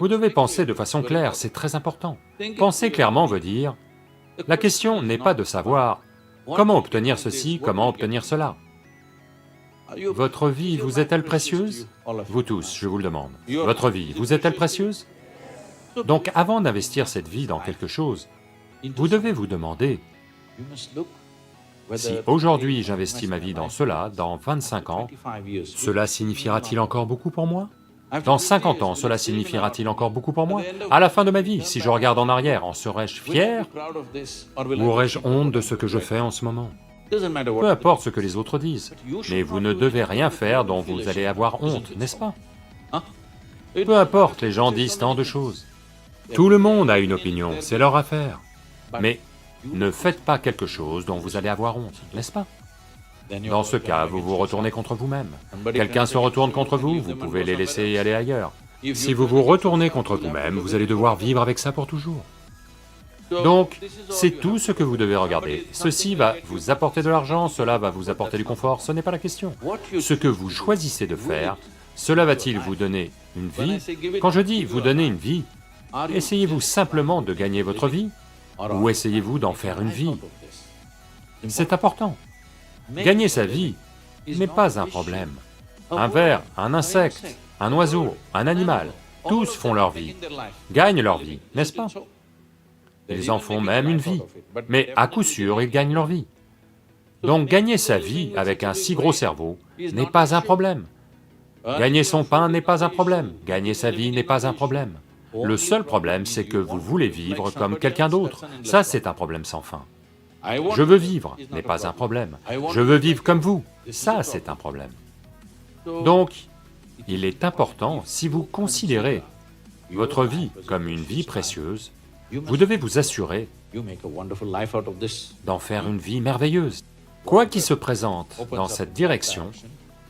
Vous devez penser de façon claire, c'est très important. Penser clairement veut dire, la question n'est pas de savoir comment obtenir ceci, comment obtenir cela. Votre vie vous est-elle précieuse? Vous tous, je vous le demande. Votre vie vous est-elle précieuse? Donc avant d'investir cette vie dans quelque chose, vous devez vous demander, si aujourd'hui j'investis ma vie dans cela, dans 25 ans, cela signifiera-t-il encore beaucoup pour moi? Dans 50 ans, cela signifiera-t-il encore beaucoup pour moi? À la fin de ma vie, si je regarde en arrière, en serais-je fier? Ou aurais-je honte de ce que je fais en ce moment? Peu importe ce que les autres disent, mais vous ne devez rien faire dont vous allez avoir honte, n'est-ce pas? Peu importe, les gens disent tant de choses. Tout le monde a une opinion, c'est leur affaire. Mais ne faites pas quelque chose dont vous allez avoir honte, n'est-ce pas? Dans ce cas, vous vous retournez contre vous-même. Quelqu'un se retourne contre vous, vous pouvez les laisser aller ailleurs. Si vous vous retournez contre vous-même, vous allez devoir vivre avec ça pour toujours. Donc, c'est tout ce que vous devez regarder. Ceci va vous apporter de l'argent, cela va vous apporter du confort, ce n'est pas la question. Ce que vous choisissez de faire, cela va-t-il vous donner une vie? Quand je dis vous donner une vie, essayez-vous simplement de gagner votre vie, ou essayez-vous d'en faire une vie? C'est important. Gagner sa vie n'est pas un problème. Un ver, un insecte, un oiseau, un animal, tous font leur vie, gagnent leur vie, n'est-ce pas? Ils en font même une vie, mais à coup sûr, ils gagnent leur vie. Donc gagner sa vie avec un si gros cerveau n'est pas un problème. Gagner son pain n'est pas un problème, gagner sa vie n'est pas un problème. Le seul problème, c'est que vous voulez vivre comme quelqu'un d'autre, ça c'est un problème sans fin. Je veux vivre n'est pas un problème, je veux vivre comme vous, ça c'est un problème. Donc, il est important, si vous considérez votre vie comme une vie précieuse, vous devez vous assurer d'en faire une vie merveilleuse. Quoi qui se présente dans cette direction,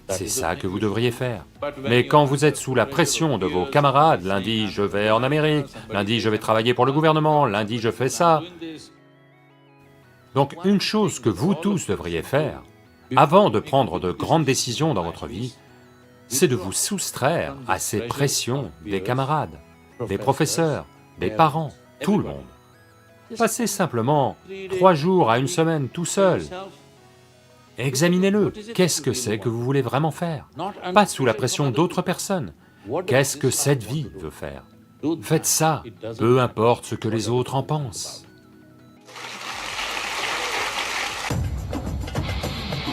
c'est ça que vous devriez faire. Mais quand vous êtes sous la pression de vos camarades, lundi je vais en Amérique, lundi je vais travailler pour le gouvernement, lundi je fais ça. Donc une chose que vous tous devriez faire, avant de prendre de grandes décisions dans votre vie, c'est de vous soustraire à ces pressions des camarades, des professeurs, des parents, tout le monde. Passez simplement 3 jours à une semaine tout seul. Examinez-le, qu'est-ce que c'est que vous voulez vraiment faire? Pas sous la pression d'autres personnes. Qu'est-ce que cette vie veut faire? Faites ça, peu importe ce que les autres en pensent.